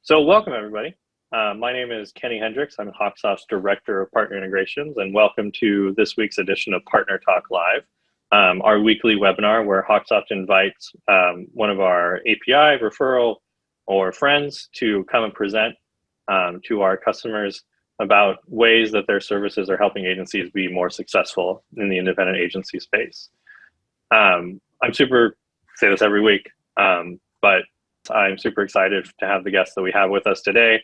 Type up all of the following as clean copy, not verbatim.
So welcome everybody. My name is Kenny Hendricks. I'm Hawksoft's Director of Partner Integrations, and welcome to this week's edition of PartnerTalk Live, our weekly webinar where Hawksoft invites one of our API, referral, or friends to come and present to our customers about ways that their services are helping agencies be more successful in the independent agency space. I'm super, say this every week, but I'm super excited to have the guests that we have with us today.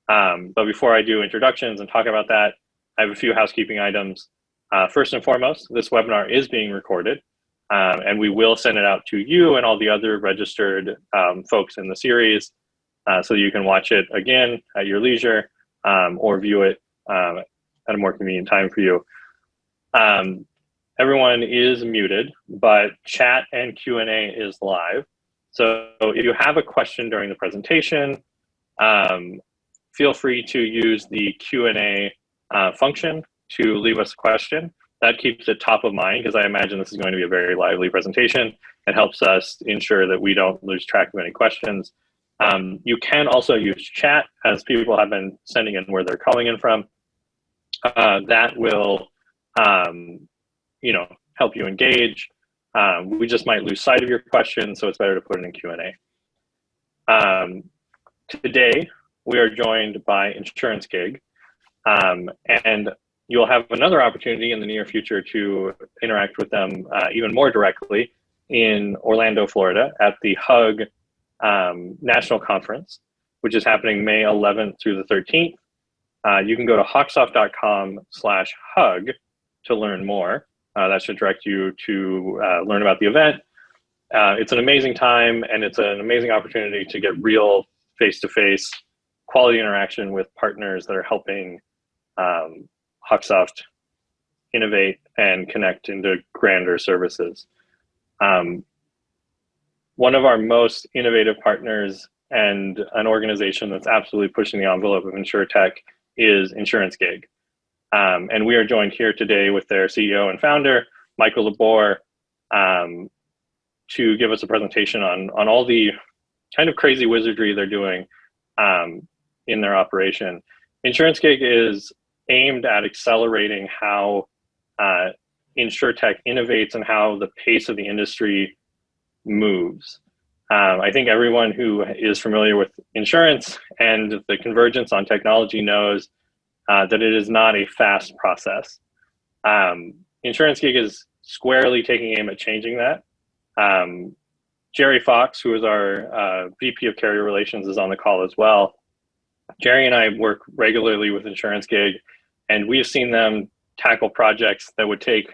But before I do introductions and talk about that, I have a few housekeeping items. First and foremost, this webinar is being recorded, and we will send it out to you and all the other registered folks in the series so you can watch it again at your leisure or view it at a more convenient time for you. Everyone is muted, but chat and Q&A is live. So if you have a question during the presentation, feel free to use the Q&A function to leave us a question. That keeps it top of mind because I imagine this is going to be a very lively presentation. It helps us ensure that we don't lose track of any questions. You can also use chat as people have been sending in where they're calling in from. That will help you engage. We just might lose sight of your question, so it's better to put it in Q&A. Today, we are joined by InsuranceGIG, and you'll have another opportunity in the near future to interact with them even more directly in Orlando, Florida at the HUG National Conference, which is happening May 11th through the 13th. You can go to hawksoft.com/hug to learn more. That should direct you to learn about the event. It's an amazing time, and it's an amazing opportunity to get real face-to-face quality interaction with partners that are helping Hawksoft innovate and connect into grander services. One of our most innovative partners and an organization that's absolutely pushing the envelope of InsurTech is InsuranceGIG. And we are joined here today with their CEO and founder, Michael Labor, to give us a presentation on all the kind of crazy wizardry they're doing in their operation. InsuranceGIG is aimed at accelerating how InsurTech innovates and how the pace of the industry moves. I think everyone who is familiar with insurance and the convergence on technology knows that it is not a fast process. InsuranceGIG is squarely taking aim at changing that. Jerry Fox, who is our VP of Carrier Relations, is on the call as well. Jerry and I work regularly with InsuranceGIG, and we've seen them tackle projects that would take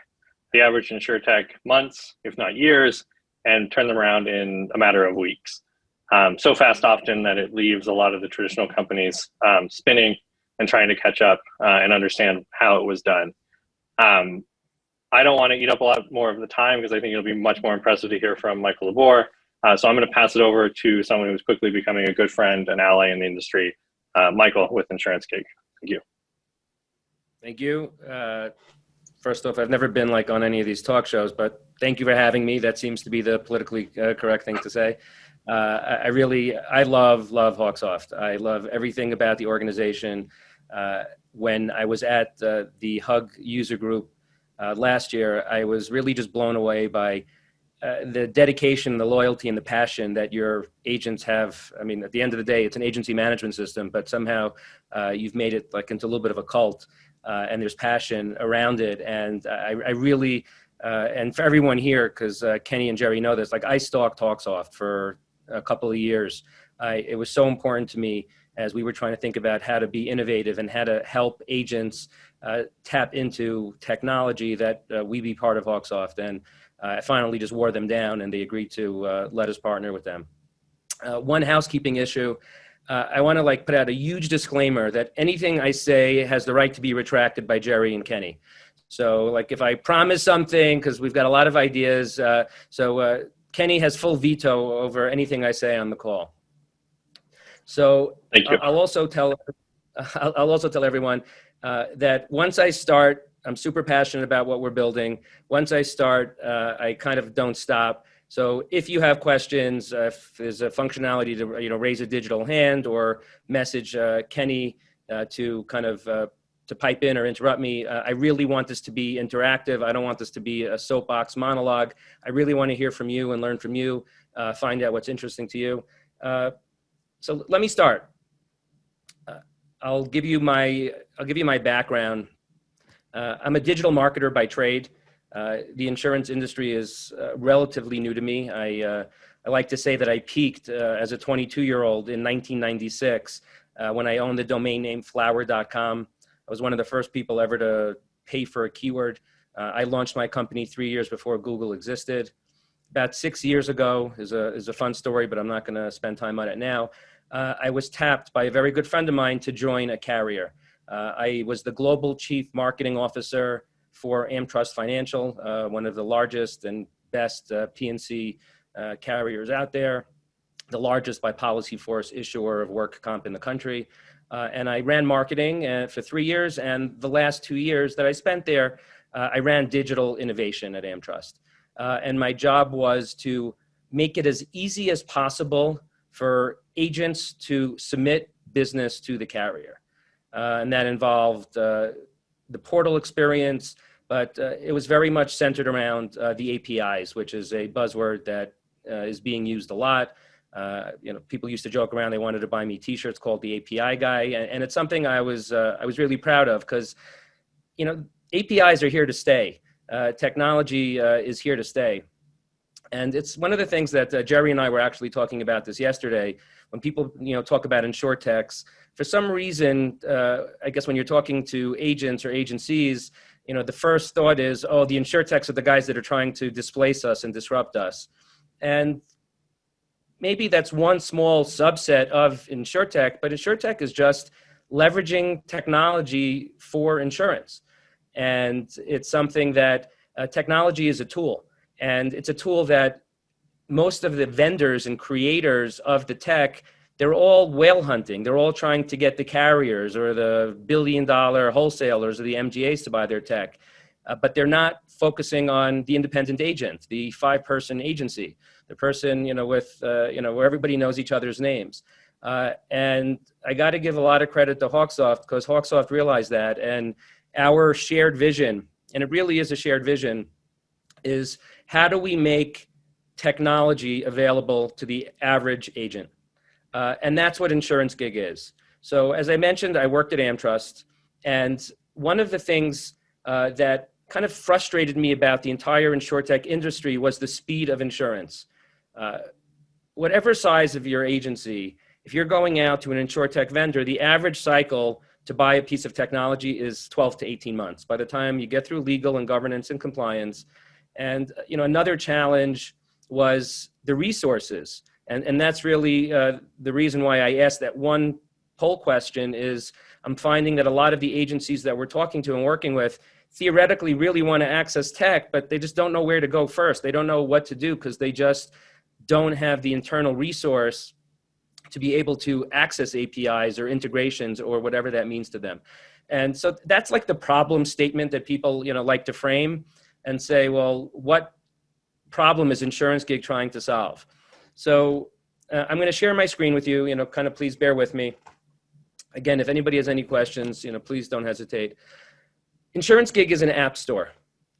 the average InsurTech months, if not years, and turn them around in a matter of weeks. So fast often that it leaves a lot of the traditional companies spinning and trying to catch up and understand how it was done. I don't want to eat up a lot more of the time because I think it'll be much more impressive to hear from Michael Labor. So I'm going to pass it over to someone who's quickly becoming a good friend and ally in the industry, Michael with InsuranceGIG. Thank you. Thank you. First off, I've never been on any of these talk shows, but thank you for having me. That seems to be the politically correct thing to say. I love Hawksoft. I love everything about the organization. When I was at the HUG user group last year, I was really just blown away by the dedication, the loyalty, and the passion that your agents have. I mean, at the end of the day, it's an agency management system, but somehow you've made it into a little bit of a cult, and there's passion around it. And I really, and for everyone here, because Kenny and Jerry know this, I stalked Hawksoft for a couple of years. It was so important to me as we were trying to think about how to be innovative and how to help agents tap into technology that we be part of Hawksoft. And I finally just wore them down, and they agreed to let us partner with them. One housekeeping issue, I want to put out a huge disclaimer that anything I say has the right to be retracted by Jerry and Kenny. So if I promise something, because we've got a lot of ideas, Kenny has full veto over anything I say on the call. So thank you. I'll also tell everyone that once I start, I'm super passionate about what we're building. Once I start, I kind of don't stop. So if you have questions, if there's a functionality to raise a digital hand or message Kenny to kind of to pipe in or interrupt me, I really want this to be interactive. I don't want this to be a soapbox monologue. I really want to hear from you and learn from you, find out what's interesting to you. So let me start. I'll give you my background. I'm a digital marketer by trade. The insurance industry is relatively new to me. I like to say that I peaked as a 22-year-old in 1996 when I owned the domain name flower.com. I was one of the first people ever to pay for a keyword. I launched my company 3 years before Google existed. About 6 years ago is a fun story, but I'm not going to spend time on it now. I was tapped by a very good friend of mine to join a carrier. I was the global chief marketing officer for AmTrust Financial, one of the largest and best P&C carriers out there, the largest by policy force issuer of work comp in the country. And I ran marketing for 3 years, and the last 2 years that I spent there, I ran digital innovation at AmTrust. And my job was to make it as easy as possible for agents to submit business to the carrier. And that involved the portal experience, but it was very much centered around the APIs, which is a buzzword that is being used a lot. People used to joke around, they wanted to buy me t-shirts called the API guy. And it's something I was really proud of because, APIs are here to stay. Technology is here to stay. And it's one of the things that Jerry and I were actually talking about this yesterday. When people, talk about insurtechs, for some reason, I guess when you're talking to agents or agencies, the first thought is, oh, the insurtechs are the guys that are trying to displace us and disrupt us. And maybe that's one small subset of insurtech, but insurtech is just leveraging technology for insurance. And it's something that technology is a tool. And it's a tool that most of the vendors and creators of the tech, they're all whale hunting. They're all trying to get the carriers or the billion-dollar wholesalers or the MGAs to buy their tech. But they're not focusing on the independent agent, the 5-person agency, the person, where everybody knows each other's names. And I got to give a lot of credit to Hawksoft because Hawksoft realized that. And our shared vision, and it really is a shared vision, is how do we make technology available to the average agent? And that's what InsuranceGIG is. So as I mentioned, I worked at AmTrust, and one of the things that kind of frustrated me about the entire insurtech industry was the speed of insurance. Whatever size of your agency, if you're going out to an insurtech vendor, the average cycle to buy a piece of technology is 12 to 18 months. By the time you get through legal and governance and compliance. And another challenge was the resources. And that's really the reason why I asked that one poll question is I'm finding that a lot of the agencies that we're talking to and working with theoretically really want to access tech, but they just don't know where to go first. They don't know what to do because they just don't have the internal resource to be able to access APIs or integrations or whatever that means to them. And so that's like the problem statement that people, like to frame and say, well, what problem is InsuranceGIG trying to solve? So I'm going to share my screen with you, kind of please bear with me. Again, if anybody has any questions, please don't hesitate. InsuranceGIG is an app store.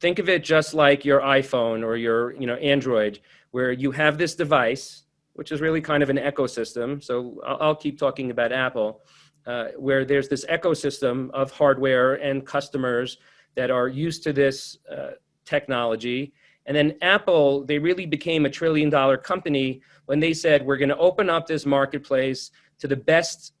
Think of it just like your iPhone or your, Android, where you have this device, which is really kind of an ecosystem. So I'll keep talking about Apple, where there's this ecosystem of hardware and customers that are used to this technology. And then Apple, they really became a $1 trillion company when they said, we're going to open up this marketplace to the best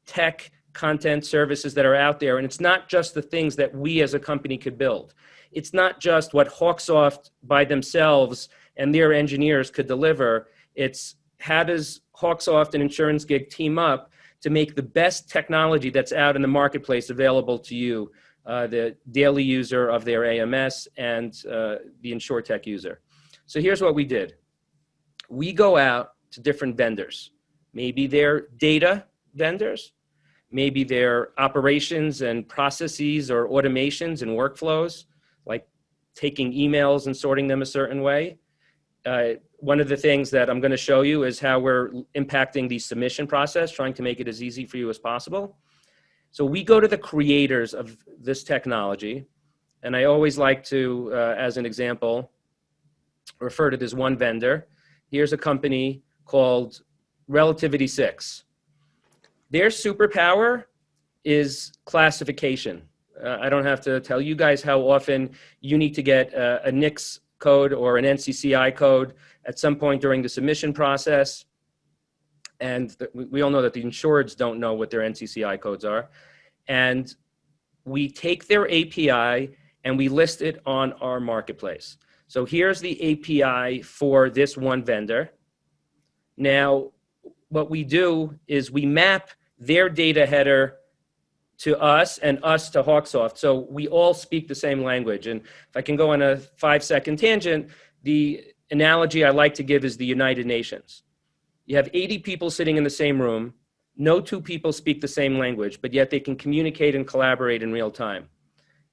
tech content services that are out there. And it's not just the things that we as a company could build. It's not just what Hawksoft by themselves and their engineers could deliver. It's how does Hawksoft and InsuranceGIG team up to make the best technology that's out in the marketplace available to you, the daily user of their AMS and the InsurTech user. So here's what we did. We go out to different vendors. Maybe they're data vendors. Maybe they're operations and processes or automations and workflows, like taking emails and sorting them a certain way. one of the things that I'm going to show you is how we're impacting the submission process, trying to make it as easy for you as possible. So we go to the creators of this technology, and I always like to, as an example, refer to this one vendor. Here's a company called Relativity 6. Their superpower is classification. I don't have to tell you guys how often you need to get a NICS code or an NCCI code at some point during the submission process. And we all know that the insureds don't know what their NCCI codes are. And we take their API and we list it on our marketplace. So here's the API for this one vendor. Now, what we do is we map their data header to us and us to Hawksoft. So we all speak the same language. And if I can go on a 5-second tangent, the analogy I like to give is the United Nations. You have 80 people sitting in the same room. No two people speak the same language, but yet they can communicate and collaborate in real time.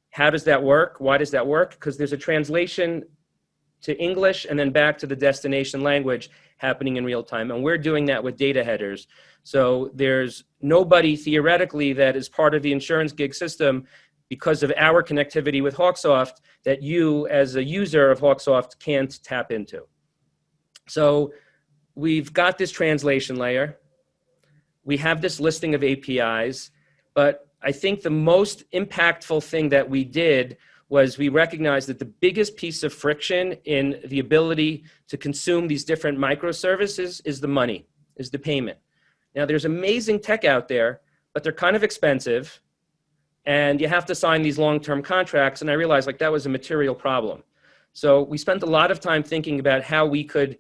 How does that work? Why does that work? Because there's a translation to English and then back to the destination language happening in real time. And we're doing that with data headers. So there's nobody theoretically that is part of the InsuranceGIG system because of our connectivity with Hawksoft that you as a user of Hawksoft can't tap into. So we've got this translation layer. We have this listing of APIs, but I think the most impactful thing that we did was we recognized that the biggest piece of friction in the ability to consume these different microservices is the money, is the payment. Now, there's amazing tech out there, but they're kind of expensive, and you have to sign these long-term contracts, and I realized like that was a material problem. So we spent a lot of time thinking about how we could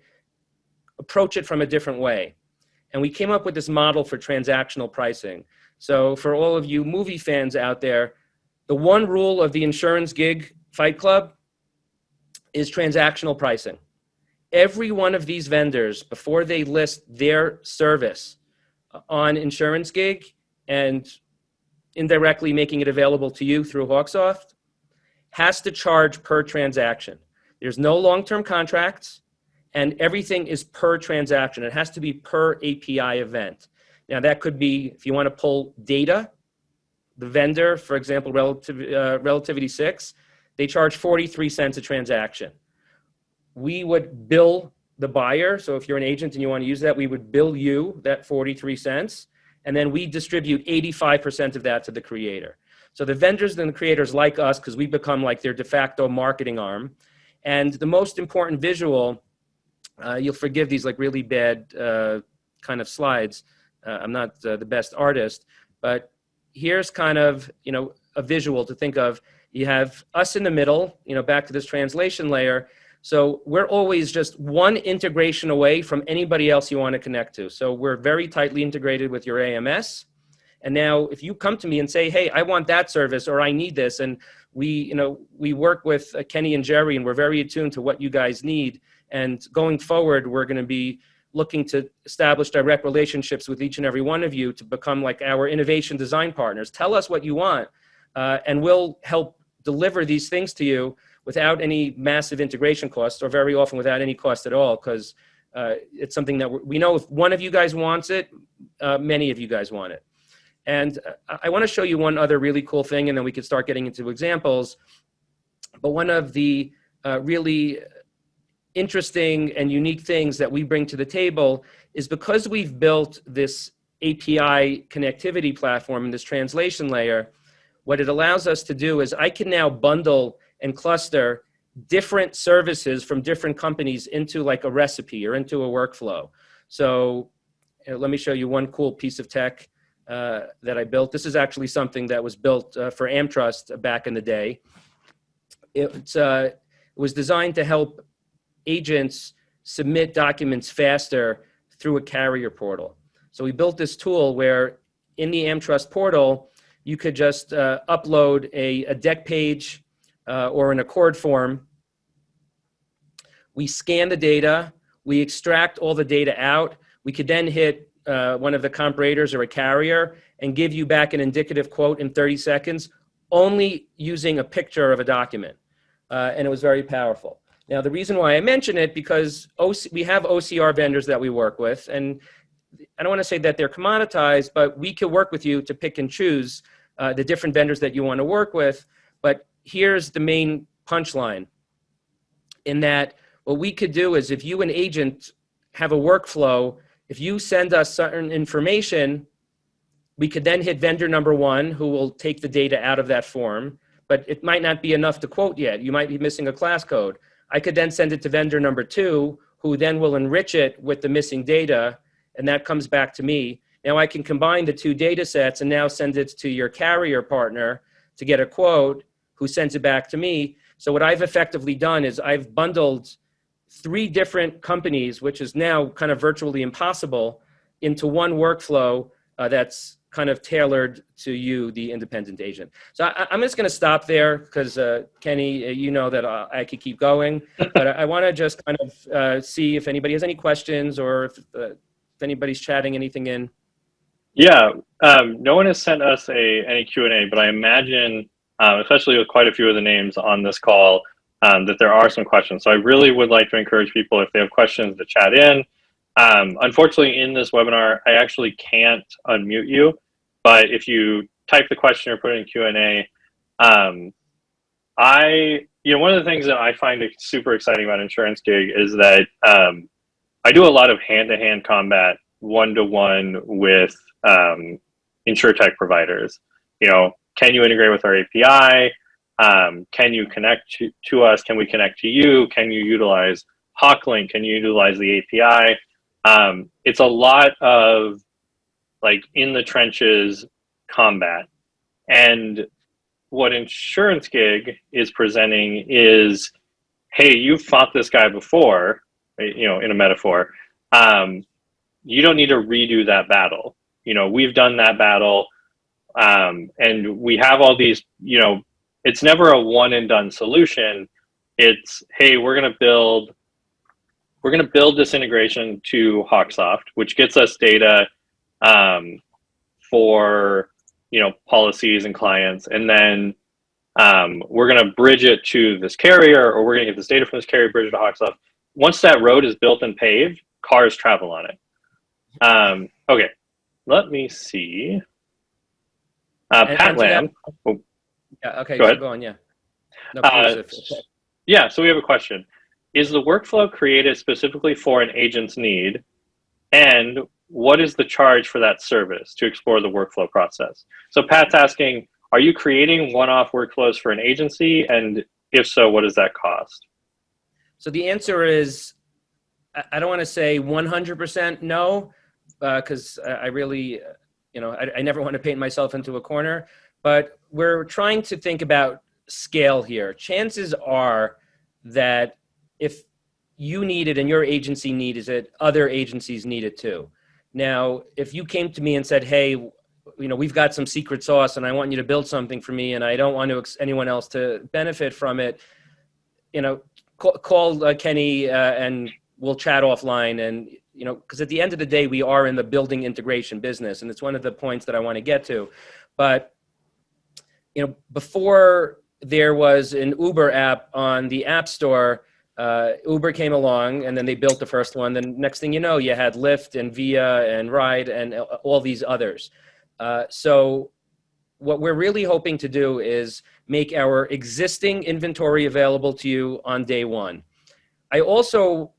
approach it from a different way. And we came up with this model for transactional pricing. So for all of you movie fans out there, the one rule of the InsuranceGIG Fight Club is transactional pricing. Every one of these vendors, before they list their service on InsuranceGIG and indirectly making it available to you through Hawksoft, has to charge per transaction. There's no long-term contracts, and everything is per transaction. It has to be per API event. Now, that could be, if you want to pull data, the vendor, for example, Relativity 6, they charge 43 cents a transaction. We would bill the buyer. So if you're an agent and you want to use that, we would bill you that 43 cents. And then we distribute 85% of that to the creator. So the vendors and the creators like us because we become like their de facto marketing arm. And the most important visual, you'll forgive these like really bad kind of slides. I'm not the best artist, but here's kind of, a visual to think of. You have us in the middle, back to this translation layer. So we're always just one integration away from anybody else you want to connect to. So we're very tightly integrated with your AMS. And now if you come to me and say, hey, I want that service or I need this, and we work with Kenny and Jerry, and we're very attuned to what you guys need. And going forward, we're going to be looking to establish direct relationships with each and every one of you to become like our innovation design partners. Tell us what you want, and we'll help deliver these things to you without any massive integration costs, or very often without any cost at all, because it's something that we know if one of you guys wants it, many of you guys want it. And I want to show you one other really cool thing, and then we can start getting into examples. But one of the really interesting and unique things that we bring to the table is because we've built this API connectivity platform and this translation layer, what it allows us to do is I can now bundle and cluster different services from different companies into like a recipe or into a workflow. So let me show you one cool piece of tech that I built. This is actually something that was built for AmTrust back in the day. It was designed to help agents submit documents faster through a carrier portal. So we built this tool where in the AmTrust portal, you could just upload a deck page or an Accord form. We scan the data, we extract all the data out. We could then hit one of the comparators or a carrier and give you back an indicative quote in 30 seconds, only using a picture of a document. And it was very powerful. Now, the reason why I mention it, because we have OCR vendors that we work with, and I don't want to say that they're commoditized, but we can work with you to pick and choose the different vendors that you want to work with. But here's the main punchline, in that what we could do is, if you, an agent, have a workflow, if you send us certain information, we could then hit vendor number one, who will take the data out of that form, but it might not be enough to quote yet. You might be missing a class code. I could then send it to vendor number two, who then will enrich it with the missing data, and that comes back to me. Now I can combine the two data sets and now send it to your carrier partner to get a quote, who sends it back to me. So what I've effectively done is I've bundled 3 different companies, which is now kind of virtually impossible, into one workflow that's kind of tailored to you, the independent agent. So I'm just going to stop there, because Kenny, you know that I could keep going, but I want to just kind of see if anybody has any questions, or if anybody's chatting anything in. Yeah, no one has sent us any Q&A, but I imagine, especially with quite a few of the names on this call, that there are some questions. So I really would like to encourage people, if they have questions, to chat in. Unfortunately, in this webinar, I actually can't unmute you, but if you type the question or put it in Q&A, one of the things that I find super exciting about InsuranceGIG is that I do a lot of hand-to-hand combat, one-to-one with InsurTech providers. Can you integrate with our API? Can you connect to us? Can we connect to you? Can you utilize HawkLink? Can you utilize the API? It's a lot of in the trenches combat. And what InsuranceGIG is presenting is, hey, you've fought this guy before, in a metaphor. You don't need to redo that battle. We've done that battle, and we have all these, it's never a one and done solution. It's, hey, we're going to build this integration to Hawksoft, which gets us data for policies and clients, and then we're going to bridge it to this carrier, or we're going to get this data from this carrier, bridge it to Hawksoft. Once that road is built and paved, cars travel on it. Okay, let me see. Pat Lamb. Yeah, okay, go ahead. Go on, yeah. No, yeah, so we have a question. Is the workflow created specifically for an agent's need? And what is the charge for that service to explore the workflow process? So Pat's asking, are you creating one-off workflows for an agency? And if so, what does that cost? So the answer is, I don't want to say 100% no, because I really, I never want to paint myself into a corner, but we're trying to think about scale here. Chances are that if you need it and your agency needs it, other agencies need it too. Now, if you came to me and said, hey, we've got some secret sauce and I want you to build something for me and I don't want anyone else to benefit from it, call Kenny and we'll chat offline. And, because at the end of the day, we are in the building integration business. And it's one of the points that I want to get to. But, before there was an Uber app on the App Store, Uber came along and then they built the first one. Then next thing you know, you had Lyft and Via and Ride and all these others. So what we're really hoping to do is make our existing inventory available to you on day one. I also,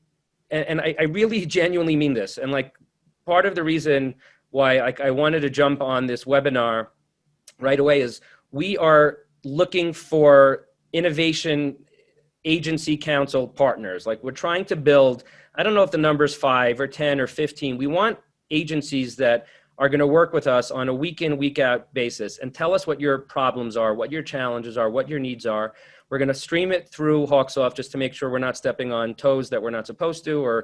and I really genuinely mean this, and part of the reason why I wanted to jump on this webinar right away is we are looking for innovation agency council partners. We're trying to build, I don't know if the number's 5 or 10 or 15. We want agencies that are going to work with us on a week in, week out basis and tell us what your problems are, what your challenges are, what your needs are. We're going to stream it through Hawksoft just to make sure we're not stepping on toes that we're not supposed to,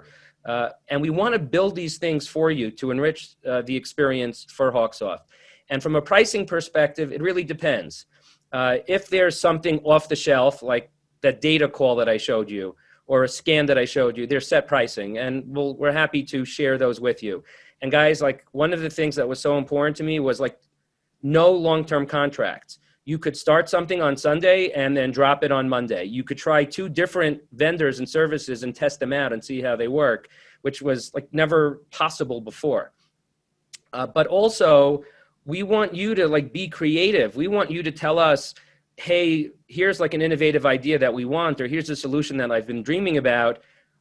and we want to build these things for you to enrich the experience for Hawksoft. And from a pricing perspective, it really depends. If there's something off the shelf, like that data call that I showed you, or a scan that I showed you, they're set pricing, and we're happy to share those with you. And guys, one of the things that was so important to me was no long-term contracts. you could start something on Sunday and then drop it on Monday. You could try 2 different vendors and services and test them out and see how they work, which was like never possible before. But also, we want you to like be creative. We want you to tell us, hey, here's like an innovative idea that we want, or here's a solution that I've been dreaming about.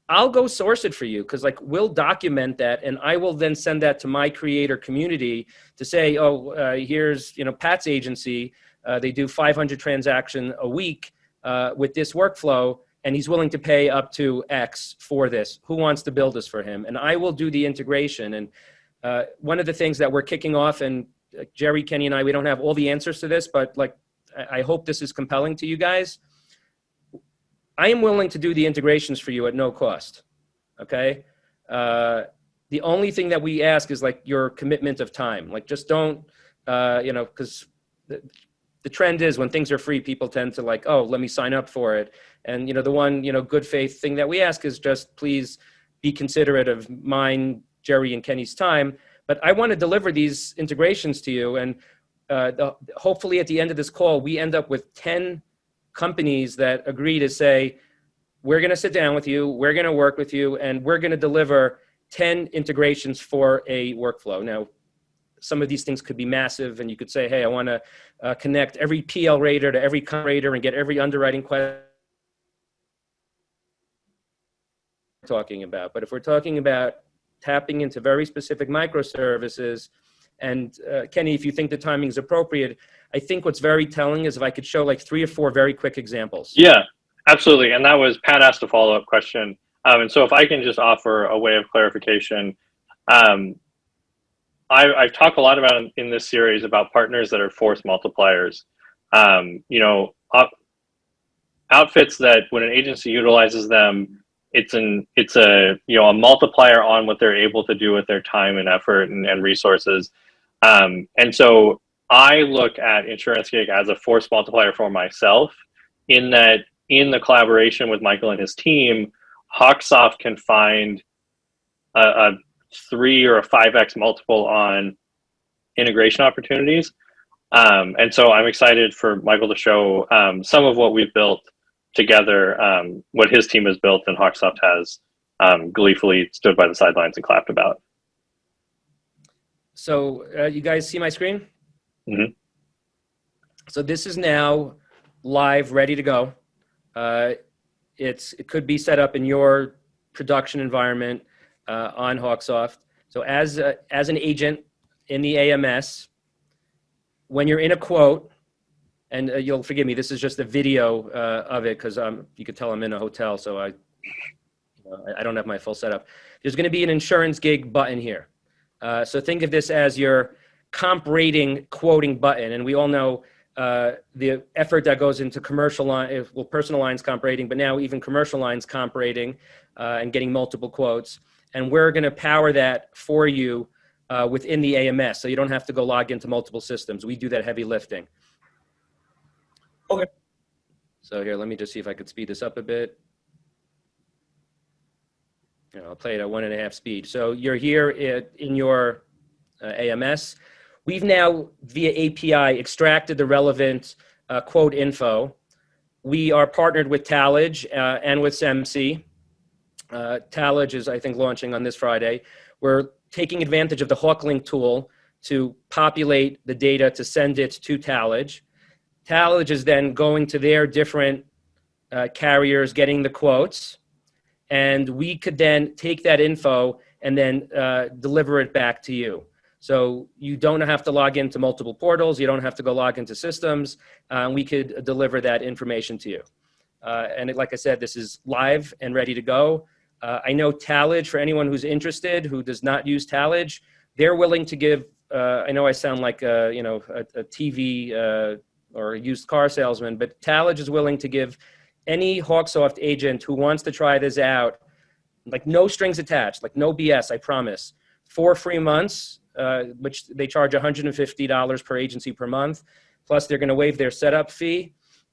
I'll go source it for you, because like we'll document that, and I will then send that to my creator community to say, here's, you know, Pat's agency. They do 500 transactions a week with this workflow, and he's willing to pay up to X for this. Who wants to build this for him? And I will do the integration. And one of the things that we're kicking off, and Jerry, Kenny, and I, we don't have all the answers to this, but like I hope this is compelling to you guys. I am willing to do the integrations for you at no cost. Okay. The only thing that we ask is like your commitment of time. Like just don't, because the trend is when things are free, people tend to like, oh, let me sign up for it. And, the one, good faith thing that we ask is just please be considerate of mine, Jerry, and Kenny's time. But I want to deliver these integrations to you. And hopefully at the end of this call, we end up with 10 companies that agree to say, we're going to sit down with you, we're going to work with you, and we're going to deliver 10 integrations for a workflow. Now, some of these things could be massive, and you could say, hey, I want to connect every PL rater to every rater and get every underwriting question we're talking about. But if we're talking about tapping into very specific microservices, and Kenny, if you think the timing is appropriate, I think what's very telling is if I could show like 3 or 4 very quick examples. Yeah, absolutely. And that was, Pat asked a follow-up question. And so if I can just offer a way of clarification, I've talked a lot about in this series about partners that are force multipliers. Outfits that when an agency utilizes them, it's a multiplier on what they're able to do with their time and effort and resources. And so I look at InsuranceGIG as a force multiplier for myself, in that in the collaboration with Michael and his team, Hawksoft can find a 3 or a 5x multiple on integration opportunities. And so I'm excited for Michael to show some of what we've built together, what his team has built and Hawksoft has gleefully stood by the sidelines and clapped about. So you guys see my screen? Mm-hmm. So this is now live, ready to go. It could be set up in your production environment on Hawksoft. So as an agent in the AMS, when you're in a quote, and you'll forgive me, this is just a video of it because you could tell I'm in a hotel, so I don't have my full setup. There's going to be an InsuranceGIG button here. So think of this as your comp rating quoting button, and we all know the effort that goes into commercial line, personal lines comp rating, but now even commercial lines comp rating and getting multiple quotes. And we're going to power that for you within the AMS, so you don't have to go log into multiple systems. We do that heavy lifting. Okay. So here, let me just see if I could speed this up a bit. I'll play it at 1.5 speed. So you're here in your AMS. We've now, via API, extracted the relevant quote info. We are partnered with Talage and with SEMC. Talage is, I think, launching on this Friday. We're taking advantage of the HawkLink tool to populate the data to send it to Talage. Talage is then going to their different carriers, getting the quotes, and we could then take that info and then deliver it back to you. So you don't have to log into multiple portals. You don't have to go log into systems. We could deliver that information to you. Like I said, this is live and ready to go. I know Talage, for anyone who's interested, who does not use Talage, they're willing to give, I know I sound like a TV or a used car salesman, but Talage is willing to give any Hawksoft agent who wants to try this out, like no strings attached, like no BS, I promise, 4 free months, which they charge $150 per agency per month. Plus they're going to waive their setup fee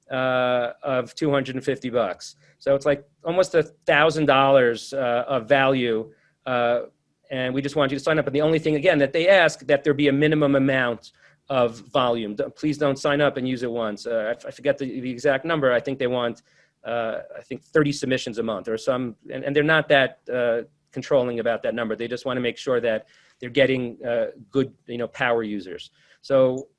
of $250. So it's like almost $1,000 of value. And we just want you to sign up. And the only thing, again, that they ask that there be a minimum amount of volume. Please don't sign up and use it once. I forget the exact number. I think they want, I think 30 submissions a month or some, and they're not that controlling about that number. They just want to make sure that they're getting good, power users. So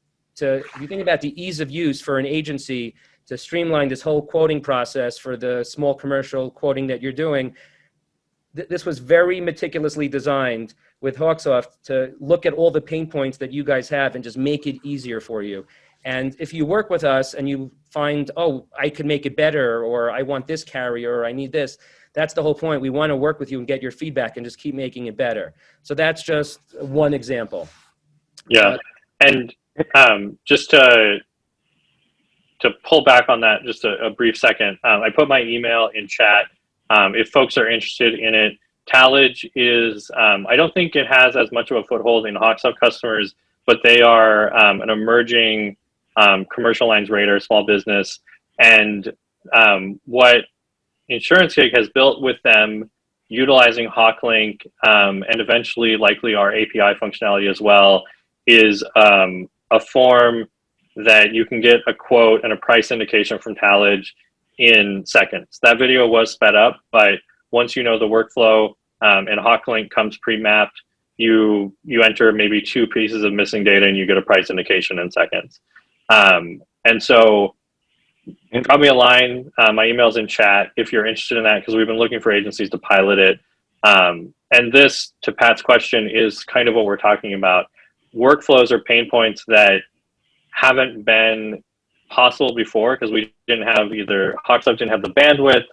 if you think about the ease of use for an agency to streamline this whole quoting process for the small commercial quoting that you're doing, this was very meticulously designed with Hawksoft to look at all the pain points that you guys have and just make it easier for you. And if you work with us and you find, oh, I could make it better, or I want this carrier, or I need this, that's the whole point. We want to work with you and get your feedback and just keep making it better. So that's just one example. Yeah. And just to pull back on that just a brief second, I put my email in chat. If folks are interested in it, Talage is, I don't think it has as much of a foothold in Hawksoft customers, but they are an emerging commercial lines rater, small business. And what InsuranceGIG has built with them, utilizing HawkLink and eventually likely our API functionality as well, is a form that you can get a quote and a price indication from Talage in seconds. That video was sped up, but once you know the workflow and HawkLink comes pre-mapped, you enter maybe 2 pieces of missing data and you get a price indication in seconds. And so drop me a line. My email's in chat if you're interested in that, because we've been looking for agencies to pilot it. And this, to Pat's question, is kind of what we're talking about. Workflows or pain points that haven't been possible before because we didn't have Hawksoft didn't have the bandwidth,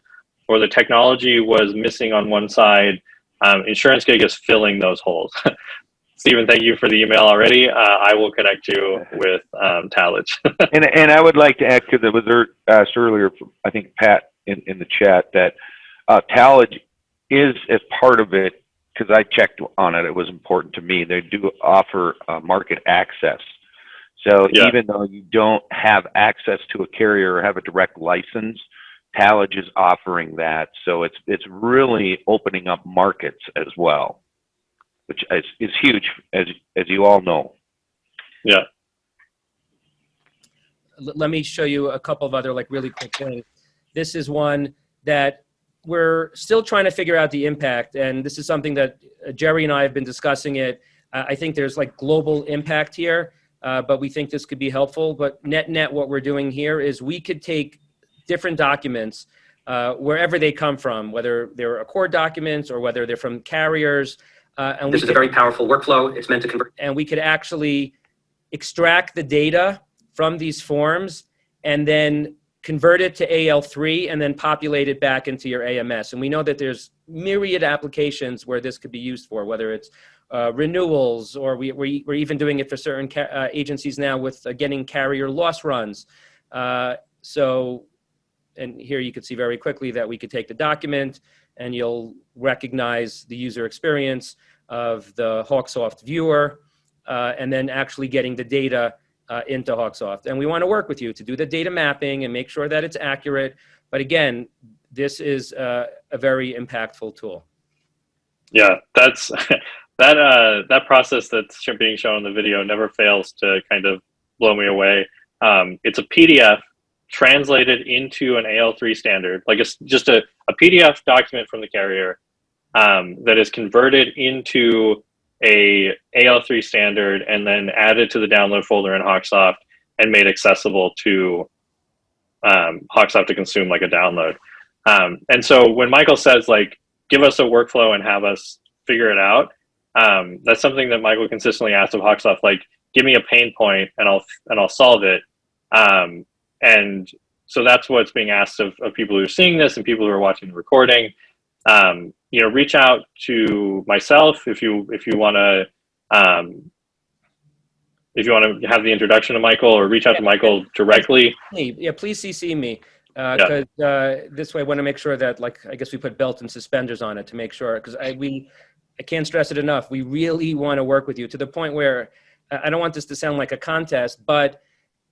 or the technology was missing on one side. InsuranceGIG is filling those holes. Stephen, thank you for the email already. I will connect you with Talage. and I would like to add, because it was asked earlier, I think Pat in the chat, that Talage is as part of it, because I checked on it. It was important to me. They do offer market access. So yeah, even though you don't have access to a carrier or have a direct license, Talage is offering that. So it's really opening up markets as well, which is huge, as you all know. Yeah. Let me show you a couple of other really quick things. This is one that we're still trying to figure out the impact, and this is something that Jerry and I have been discussing it. I think there's global impact here, but we think this could be helpful. But net, what we're doing here is we could take different documents wherever they come from, whether they're Accord documents or whether they're from carriers. And this is a very powerful workflow. It's meant to convert. And we could actually extract the data from these forms and then convert it to AL3 and then populate it back into your AMS. And we know that there's myriad applications where this could be used for, whether it's renewals, or we're even doing it for certain agencies now with getting carrier loss runs. So, and here you can see very quickly that we could take the document and you'll recognize the user experience of the Hawksoft viewer, and then actually getting the data into Hawksoft. And we want to work with you to do the data mapping and make sure that it's accurate. But again, this is a very impactful tool. Yeah, that's that process that's being shown in the video never fails to kind of blow me away. It's a PDF translated into an AL3 standard, it's just a PDF document from the carrier that is converted into a AL3 standard and then added to the download folder in Hawksoft and made accessible to Hawksoft to consume like a download. And so when Michael says give us a workflow and have us figure it out, that's something that Michael consistently asks of Hawksoft, give me a pain point and I'll solve it. And so that's what's being asked of people who are seeing this and people who are watching the recording. Reach out to myself if you want to have the introduction to Michael, or reach out to Michael directly. Yeah, please CC me, because this way I want to make sure that I guess we put belt and suspenders on it to make sure, because I can't stress it enough. We really want to work with you to the point where I don't want this to sound like a contest, but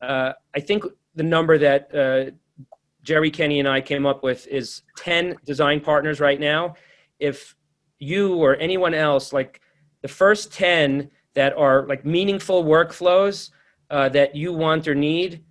I think the number that Jerry, Kenny, and I came up with is 10 design partners right now. If you or anyone else, the first 10 that are meaningful workflows, that you want or need,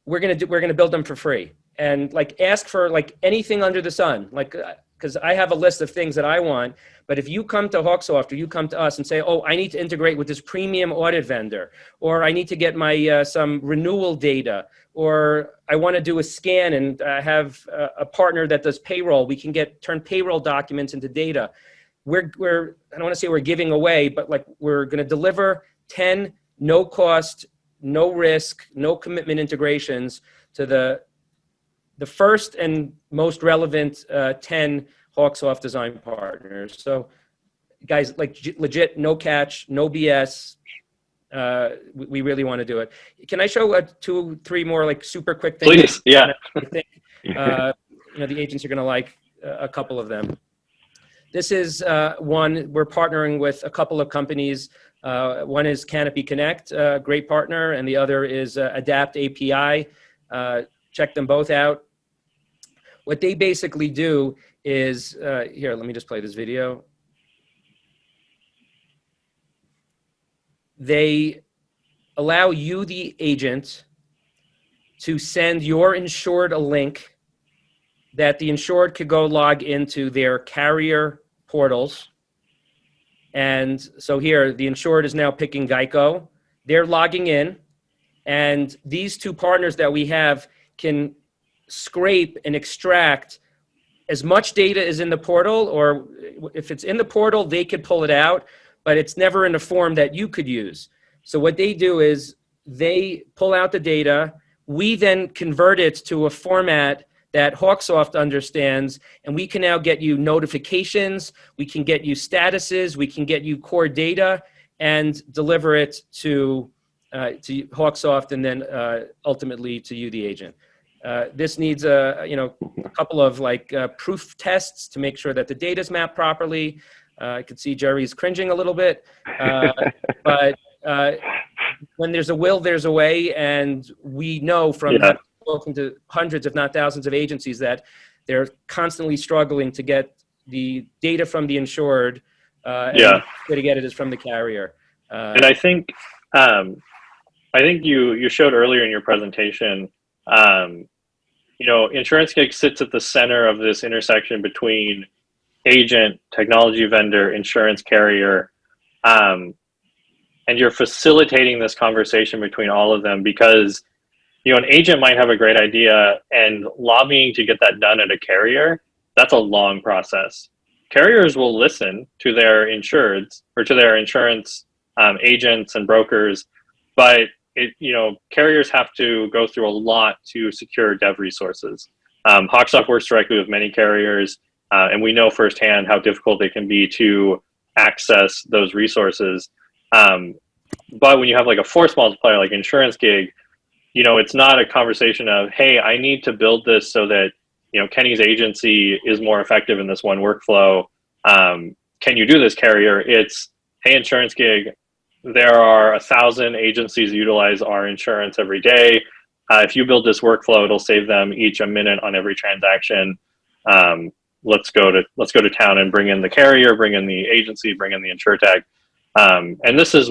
we're gonna build them for free. And like ask for like anything under the sun, like because I have a list of things that I want. But if you come to Hawksoft or you come to us and say, oh, I need to integrate with this premium audit vendor, or I need to get my some renewal data, or I want to do a scan and have a partner that does payroll, we can turn payroll documents into data. I don't want to say we're giving away, but like we're going to deliver 10 no cost, no risk, no commitment integrations to the first and most relevant 10 Hawksoft design partners. So guys, like legit, no catch, no BS. We really want to do it. Can I show 2, 3 more like super quick things? Please, yeah. I think the agents are going to like a couple of them. This is one, we're partnering with a couple of companies. One is Canopy Connect, a great partner, and the other is Adapt API. Check them both out. What they basically do is, here, let me just play this video. They allow you, the agent, to send your insured a link that the insured could go log into their carrier portals. And so here, the insured is now picking Geico. They're logging in, and these 2 partners that we have can scrape and extract as much data as in the portal, or if it's in the portal, they could pull it out, but it's never in a form that you could use. So what they do is they pull out the data. We then convert it to a format that Hawksoft understands, and we can now get you notifications, we can get you statuses, we can get you core data, and deliver it to Hawksoft, and then ultimately to you, the agent. This needs a couple of like proof tests to make sure that the data is mapped properly. I could see Jerry's cringing a little bit, but when there's a will, there's a way, and we know from talking to hundreds, if not thousands, of agencies that they're constantly struggling to get the data from the insured. And the way to get it is from the carrier. And I think you showed earlier in your presentation, InsuranceGIG sits at the center of this intersection between agent, technology vendor, insurance carrier, and you're facilitating this conversation between all of them, because an agent might have a great idea, and lobbying to get that done at a carrier, that's a long process. Carriers will listen to their insureds or to their insurance agents and brokers, but carriers have to go through a lot to secure dev resources. Hawksoft works directly with many carriers, and we know firsthand how difficult it can be to access those resources. But when you have like a force multiplier like InsuranceGIG, it's not a conversation of, hey, I need to build this so that Kenny's agency is more effective in this one workflow. Can you do this, carrier? It's, hey, InsuranceGIG, there are 1,000 agencies utilize our insurance every day. If you build this workflow, it'll save them each a minute on every transaction. Let's go to town and bring in the carrier, bring in the agency, bring in the InsurTech. And this is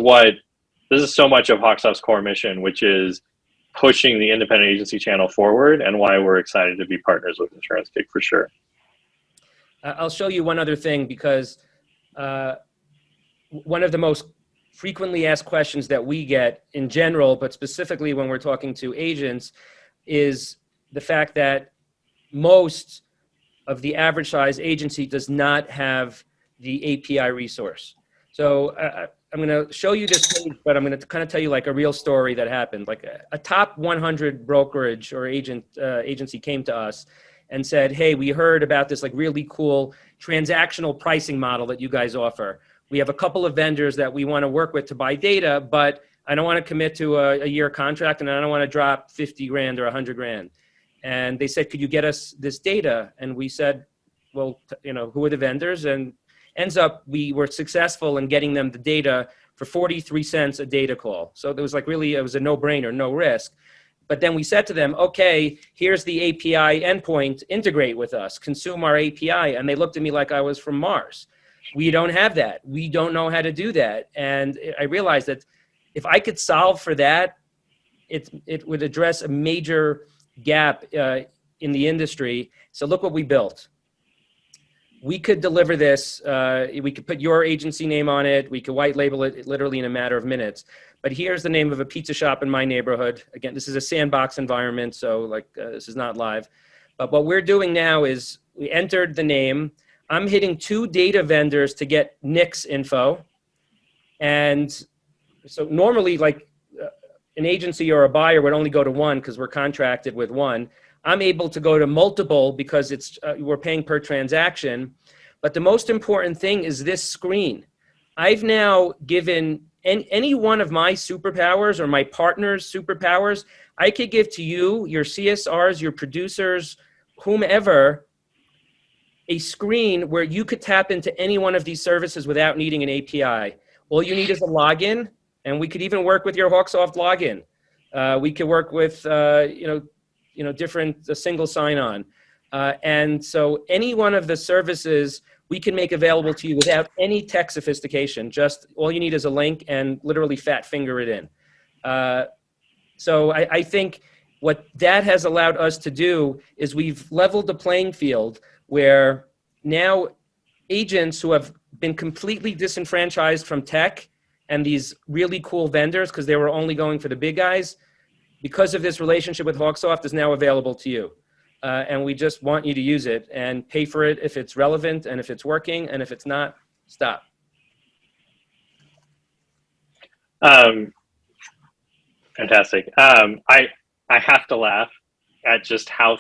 so much of Hawksoft's core mission, which is pushing the independent agency channel forward, and why we're excited to be partners with InsuranceGIG for sure. I'll show you one other thing, because one of the most frequently asked questions that we get in general, but specifically when we're talking to agents, is the fact that most of the average size agency does not have the API resource. So I'm going to show you this page, but I'm going to kind of tell you like a real story that happened. Like a top 100 brokerage or agency came to us and said, hey, we heard about this like really cool transactional pricing model that you guys offer. We have a couple of vendors that we want to work with to buy data, but I don't want to commit to a year contract, and I don't want to drop 50 grand or 100 grand. And they said, could you get us this data? And we said, well, who are the vendors? And ends up, we were successful in getting them the data for 43 cents a data call. So there was like really, it was a no-brainer, no risk. But then we said to them, okay, here's the API endpoint, integrate with us, consume our API. And they looked at me like I was from Mars. We don't have that. We don't know how to do that. And I realized that if I could solve for that, it would address a major gap in the industry. So look what we built. We could deliver this. We could put your agency name on it. We could white label it literally in a matter of minutes. But here's the name of a pizza shop in my neighborhood. Again, this is a sandbox environment, so this is not live. But what we're doing now is we entered the name. I'm hitting 2 data vendors to get Nick's info. And so normally, an agency or a buyer would only go to one because we're contracted with one. I'm able to go to multiple because we're paying per transaction. But the most important thing is this screen. I've now given any one of my superpowers or my partner's superpowers, I could give to you, your CSRs, your producers, whomever, a screen where you could tap into any one of these services without needing an API. All you need is a login, and we could even work with your Hawksoft login. We could work with, different single sign-on. And so any one of the services we can make available to you without any tech sophistication. Just all you need is a link and literally fat finger it in. So I think what that has allowed us to do is we've leveled the playing field where now agents who have been completely disenfranchised from tech and these really cool vendors because they were only going for the big guys, because of this relationship with Hawksoft, is now available to you. And we just want you to use it and pay for it if it's relevant and if it's working, and if it's not, stop. Fantastic. I have to laugh at just how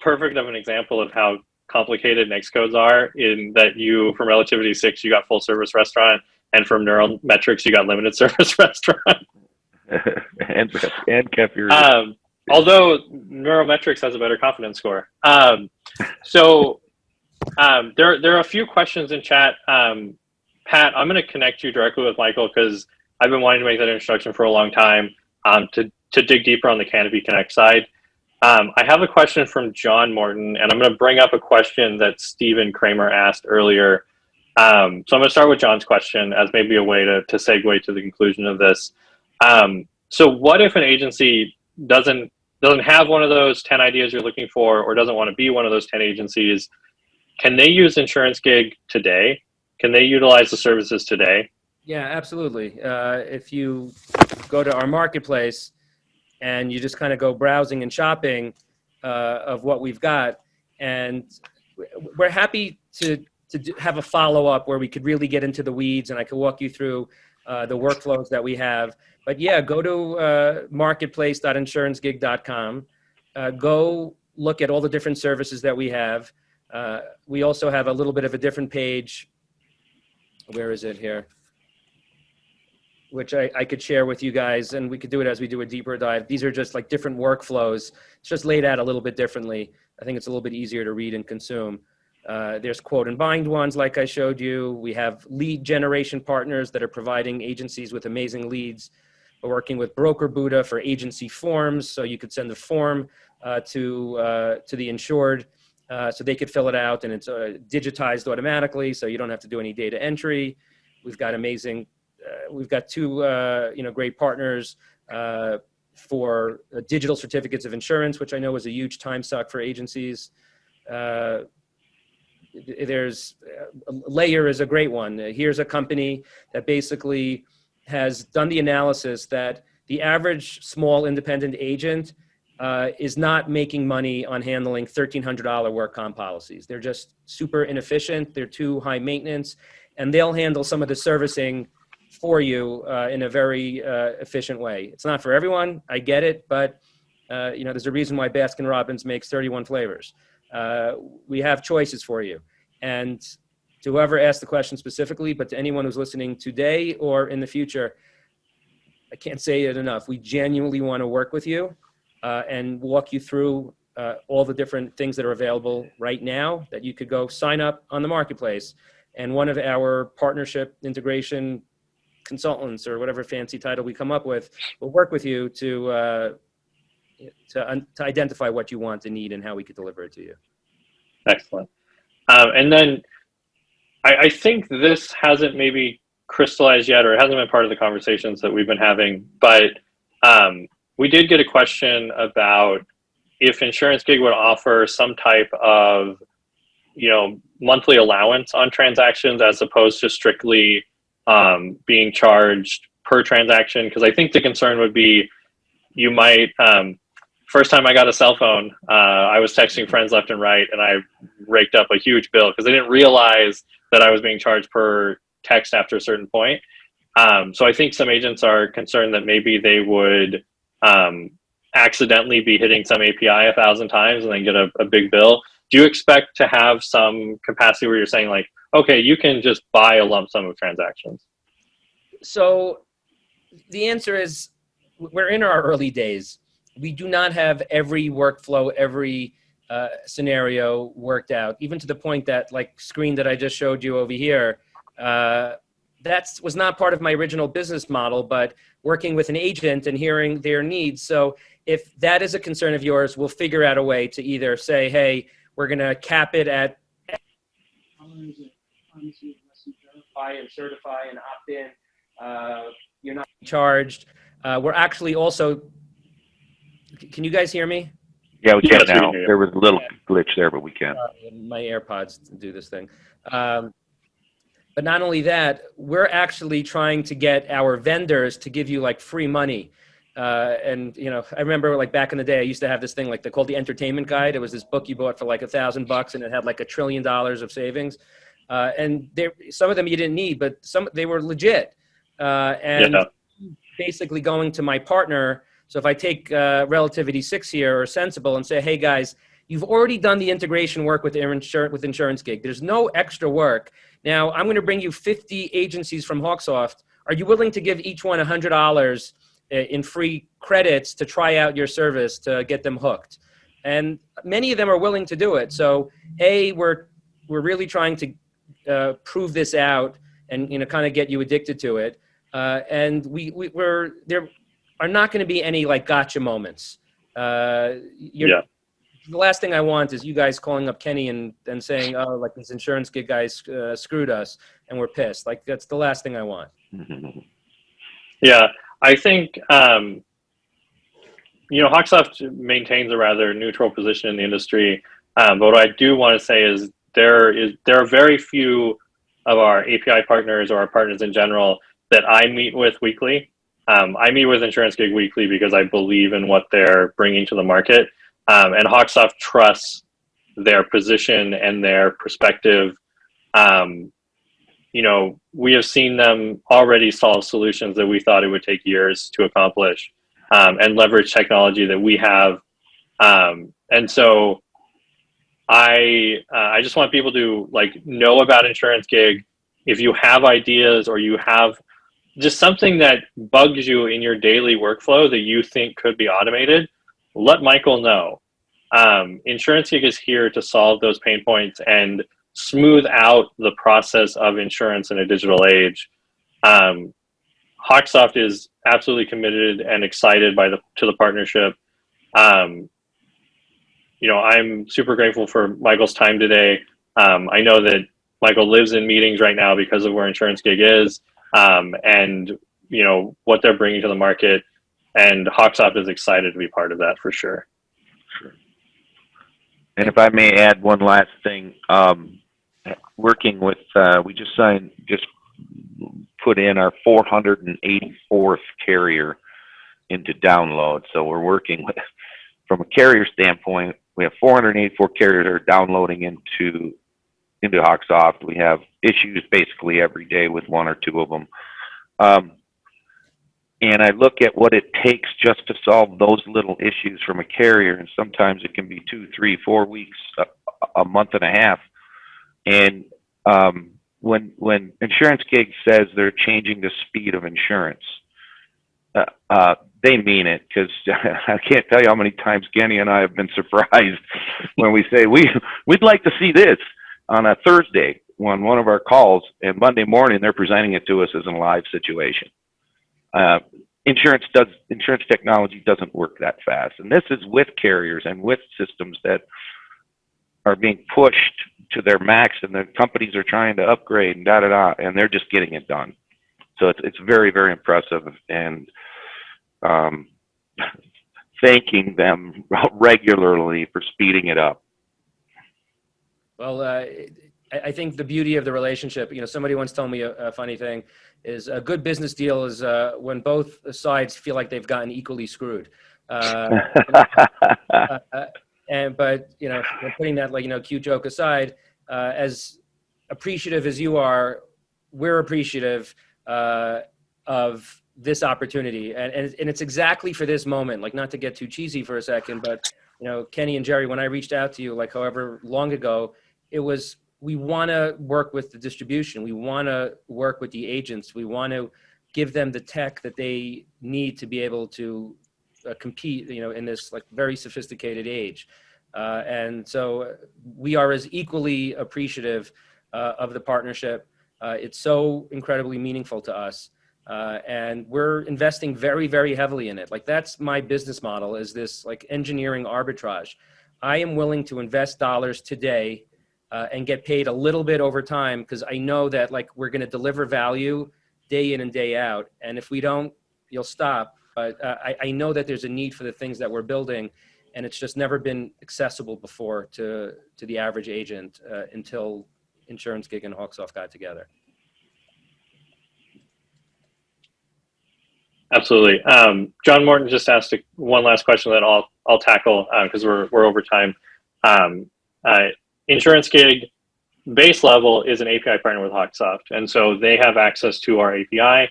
perfect of an example of how complicated Nix codes are, in that you, from Relativity 6, you got full service restaurant, and from Neurometrics, you got limited service restaurant. and cafeteria. Although Neurometrics has a better confidence score. There are a few questions in chat. Pat, I'm going to connect you directly with Michael because I've been wanting to make that introduction for a long time to dig deeper on the Canopy Connect side. I have a question from John Morton, and I'm going to bring up a question that Stephen Kramer asked earlier. So I'm going to start with John's question as maybe a way to segue to the conclusion of this. So what if an agency doesn't have one of those 10 ideas you're looking for, or doesn't want to be one of those 10 agencies? Can they use InsuranceGIG today? Can they utilize the services today? Yeah, absolutely. If you go to our marketplace and you just kind of go browsing and shopping of what we've got, and we're happy to have a follow-up where we could really get into the weeds and I could walk you through the workflows that we have. But yeah, go to marketplace.insurancegig.com. Go look at all the different services that we have. We also have a little bit of a different page. Where is it here? Which I could share with you guys, and we could do it as we do a deeper dive. These are just like different workflows. It's just laid out a little bit differently. I think it's a little bit easier to read and consume. There's quote and bind ones like I showed you. We have lead generation partners that are providing agencies with amazing leads. We're working with Broker Buddha for agency forms, so you could send a form to the insured so they could fill it out, and it's digitized automatically, so you don't have to do any data entry. We've got amazing. We've got 2 great partners for digital certificates of insurance, which I know is a huge time suck for agencies. There's Layer is a great one. Here's a company that basically has done the analysis that the average small independent agent is not making money on handling $1,300 work comp policies. They're just super inefficient. They're too high maintenance, and they'll handle some of the servicing for you in a very efficient way. It's not for everyone. I get it, but there's a reason why Baskin Robbins makes 31 flavors. We have choices for you. And to whoever asked the question specifically, but to anyone who's listening today or in the future, I can't say it enough. We genuinely want to work with you and walk you through all the different things that are available right now that you could go sign up on the marketplace. And one of our partnership integration consultants, or whatever fancy title we come up with, will work with you to identify what you want and need and how we could deliver it to you. Excellent. And then I think this hasn't maybe crystallized yet, or it hasn't been part of the conversations that we've been having, but We did get a question about if InsuranceGIG would offer some type of, monthly allowance on transactions as opposed to strictly being charged per transaction. Because I think the concern would be you might, first time I got a cell phone, I was texting friends left and right, and I raked up a huge bill because I didn't realize that I was being charged per text after a certain point. So I think some agents are concerned that maybe they would accidentally be hitting some API 1,000 times and then get a big bill. Do you expect to have some capacity where you're saying like, okay, you can just buy a lump sum of transactions? So the answer is we're in our early days. We do not have every workflow, every scenario worked out, even to the point that like screen that I just showed you over here, that was not part of my original business model, but working with an agent and hearing their needs. So if that is a concern of yours, we'll figure out a way to either say, hey, we're going to cap it at verify and certify and opt in. You're not charged. We're actually also, can you guys hear me? Yeah, we can Yes, we now. can hear you. There was a little glitch there, but we can. My AirPods do this thing. But not only that, we're actually trying to get our vendors to give you like free money. And I remember like back in the day, I used to have this thing like they called the Entertainment Guide. It was this book you bought for like $1,000 and it had like $1 trillion of savings. And some of them you didn't need, but they were legit. And basically going to my partner. So if I take Relativity 6 here or Sensible and say, hey guys, you've already done the integration work with InsuranceGIG. There's no extra work. Now I'm going to bring you 50 agencies from Hawksoft. Are you willing to give each one $100 in free credits to try out your service to get them hooked? And many of them are willing to do it. So we're really trying to prove this out and kind of get you addicted to it. And there are not going to be any like gotcha moments. The last thing I want is you guys calling up Kenny and saying, oh, like these InsuranceGIG guys screwed us and we're pissed. Like that's the last thing I want. Yeah, I think, Hawksoft maintains a rather neutral position in the industry. But what I do want to say is there are very few of our API partners or our partners in general that I meet with weekly. I meet with InsuranceGIG weekly because I believe in what they're bringing to the market. And Hawksoft trusts their position and their perspective. We have seen them already solve solutions that we thought it would take years to accomplish, and leverage technology that we have. And so I just want people to know about InsuranceGIG. If you have ideas or you have just something that bugs you in your daily workflow that you think could be automated, let Michael know. InsuranceGIG is here to solve those pain points and smooth out the process of insurance in a digital age. Hawksoft is absolutely committed and excited to the partnership. I'm super grateful for Michael's time today. I know that Michael lives in meetings right now because of where InsuranceGIG is, and what they're bringing to the market. And Hawksoft is excited to be part of that for sure. And if I may add one last thing, working with, we just put in our 484th carrier into download. So we're working with, from a carrier standpoint, we have 484 carriers that are downloading into Hawksoft. We have issues basically every day with one or two of them. And I look at what it takes just to solve those little issues from a carrier, and sometimes it can be 2, 3, 4 weeks, a month and a half. And when InsuranceGIG says they're changing the speed of insurance, they mean it, because I can't tell you how many times Kenny and I have been surprised when we say we'd like to see this on a Thursday on one of our calls, and Monday morning they're presenting it to us as a live situation. Insurance technology doesn't work that fast, and this is with carriers and with systems that are being pushed to their max, and the companies are trying to upgrade and and they're just getting it done. So it's very, very impressive, and thanking them regularly for speeding it up. Well, I think the beauty of the relationship, somebody once told me a funny thing is a good business deal is when both sides feel like they've gotten equally screwed. But putting that cute joke aside, as appreciative as you are, we're appreciative of this opportunity, and it's exactly for this moment. Like, not to get too cheesy for a second, but Kenny and Jerry, when I reached out to you, like however long ago, it was, we want to work with the distribution, we want to work with the agents, we want to give them the tech that they need to be able to compete, in this like very sophisticated age. And so we are as equally appreciative of the partnership. It's so incredibly meaningful to us. And we're investing very, very heavily in it. Like, that's my business model, is this like engineering arbitrage. I am willing to invest dollars today and get paid a little bit over time, because I know that like we're going to deliver value day in and day out. And if we don't, you'll stop. But I know that there's a need for the things that we're building, and it's just never been accessible before to the average agent until InsuranceGIG and Hawksoft got together. Absolutely. John Morton just asked one last question that I'll tackle because we're over time. InsuranceGIG base level is an API partner with Hawksoft, and so they have access to our API,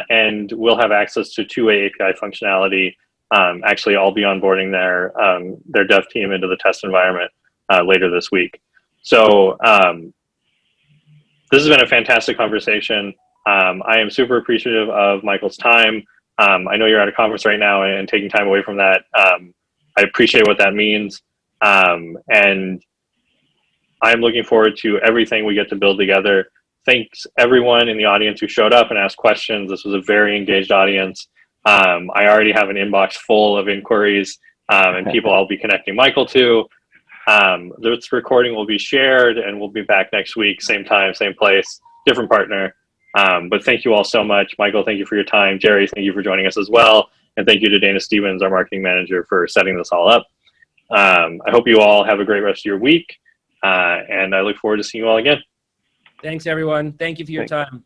and we'll have access to two-way API functionality. Actually, I'll be onboarding their dev team into the test environment later this week. So this has been a fantastic conversation. I am super appreciative of Michael's time. I know you're at a conference right now and taking time away from that. I appreciate what that means. And I'm looking forward to everything we get to build together. Thanks everyone in the audience who showed up and asked questions. This was a very engaged audience. I already have an inbox full of inquiries and people I'll be connecting Michael to. This recording will be shared, and we'll be back next week, same time, same place, different partner. But thank you all so much. Michael, thank you for your time. Jerry, thank you for joining us as well. And thank you to Dana Stevens, our marketing manager, for setting this all up. I hope you all have a great rest of your week. And I look forward to seeing you all again. Thanks, everyone. Thank you for your time.